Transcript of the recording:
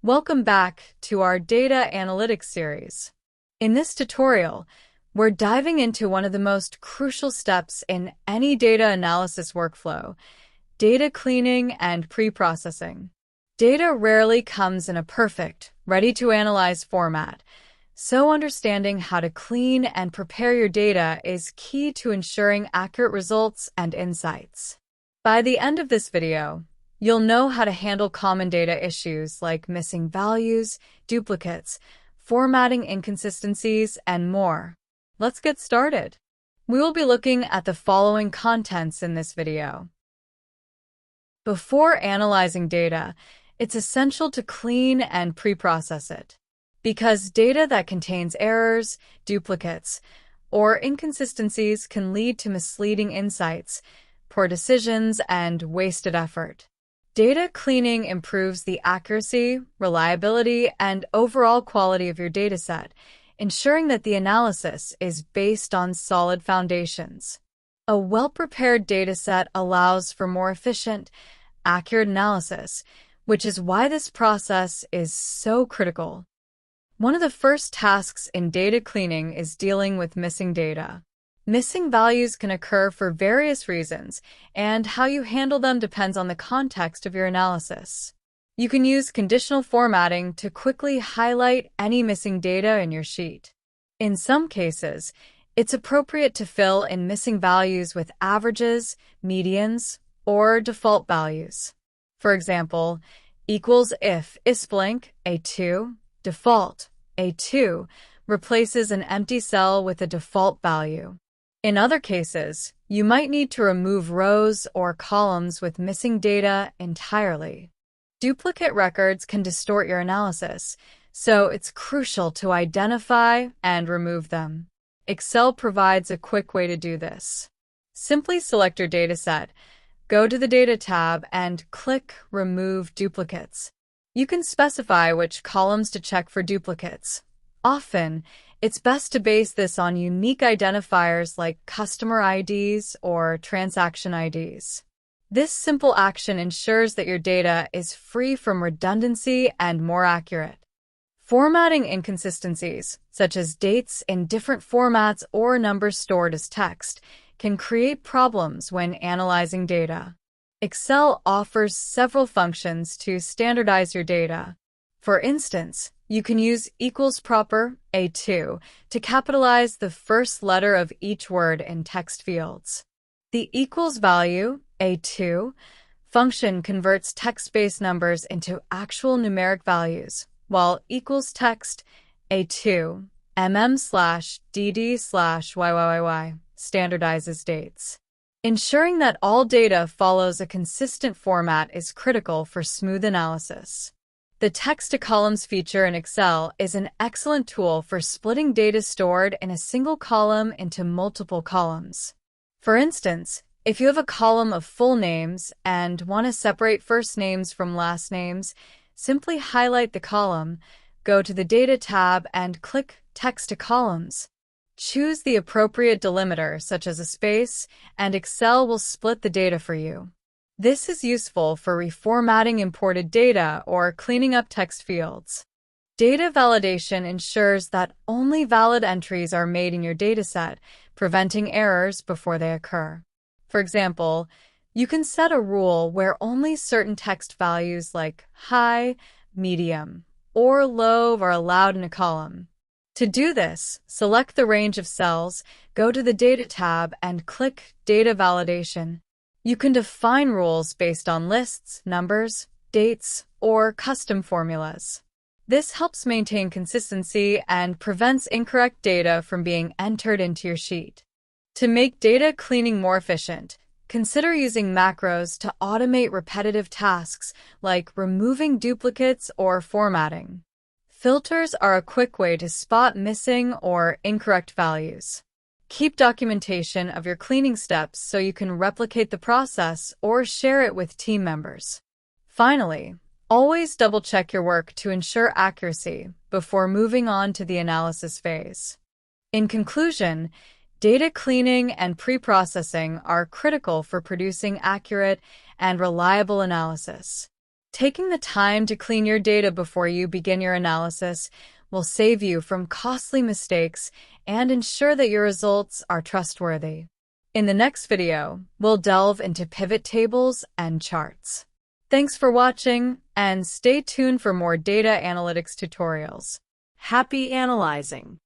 Welcome back to our data analytics series. In this tutorial, we're diving into one of the most crucial steps in any data analysis workflow: data cleaning and pre-processing. Data rarely comes in a perfect, ready-to-analyze format, so understanding how to clean and prepare your data is key to ensuring accurate results and insights. By the end of this video, you'll know how to handle common data issues like missing values, duplicates, formatting inconsistencies, and more. Let's get started. We will be looking at the following contents in this video. Before analyzing data, it's essential to clean and pre-process it, because data that contains errors, duplicates, or inconsistencies can lead to misleading insights, poor decisions, and wasted effort. Data cleaning improves the accuracy, reliability, and overall quality of your dataset, ensuring that the analysis is based on solid foundations. A well-prepared dataset allows for more efficient, accurate analysis, which is why this process is so critical. One of the first tasks in data cleaning is dealing with missing data. Missing values can occur for various reasons, and how you handle them depends on the context of your analysis. You can use conditional formatting to quickly highlight any missing data in your sheet. In some cases, it's appropriate to fill in missing values with averages, medians, or default values. For example, equals if isBlank A2, default A2 replaces an empty cell with a default value. In other cases, you might need to remove rows or columns with missing data entirely. Duplicate records can distort your analysis, so it's crucial to identify and remove them. Excel provides a quick way to do this. Simply select your dataset, go to the Data tab, and click Remove Duplicates. You can specify which columns to check for duplicates. Often, it's best to base this on unique identifiers like customer IDs or transaction IDs. This simple action ensures that your data is free from redundancy and more accurate. Formatting inconsistencies, such as dates in different formats or numbers stored as text, can create problems when analyzing data. Excel offers several functions to standardize your data. For instance, you can use equals proper A2 to capitalize the first letter of each word in text fields. The equals value A2 function converts text-based numbers into actual numeric values, while equals text A2 mm/dd/yyyy standardizes dates. Ensuring that all data follows a consistent format is critical for smooth analysis. The text-to-columns feature in Excel is an excellent tool for splitting data stored in a single column into multiple columns. For instance, if you have a column of full names and want to separate first names from last names, simply highlight the column, go to the Data tab, and click Text to Columns. Choose the appropriate delimiter, such as a space, and Excel will split the data for you. This is useful for reformatting imported data or cleaning up text fields. Data validation ensures that only valid entries are made in your dataset, preventing errors before they occur. For example, you can set a rule where only certain text values like high, medium, or low are allowed in a column. To do this, select the range of cells, go to the Data tab, and click Data Validation. You can define rules based on lists, numbers, dates, or custom formulas. This helps maintain consistency and prevents incorrect data from being entered into your sheet. To make data cleaning more efficient, consider using macros to automate repetitive tasks like removing duplicates or formatting. Filters are a quick way to spot missing or incorrect values. Keep documentation of your cleaning steps so you can replicate the process or share it with team members. Finally, always double-check your work to ensure accuracy before moving on to the analysis phase. In conclusion, data cleaning and pre-processing are critical for producing accurate and reliable analysis. Taking the time to clean your data before you begin your analysis will save you from costly mistakes and ensure that your results are trustworthy. In the next video, we'll delve into pivot tables and charts. Thanks for watching, and stay tuned for more data analytics tutorials. Happy analyzing!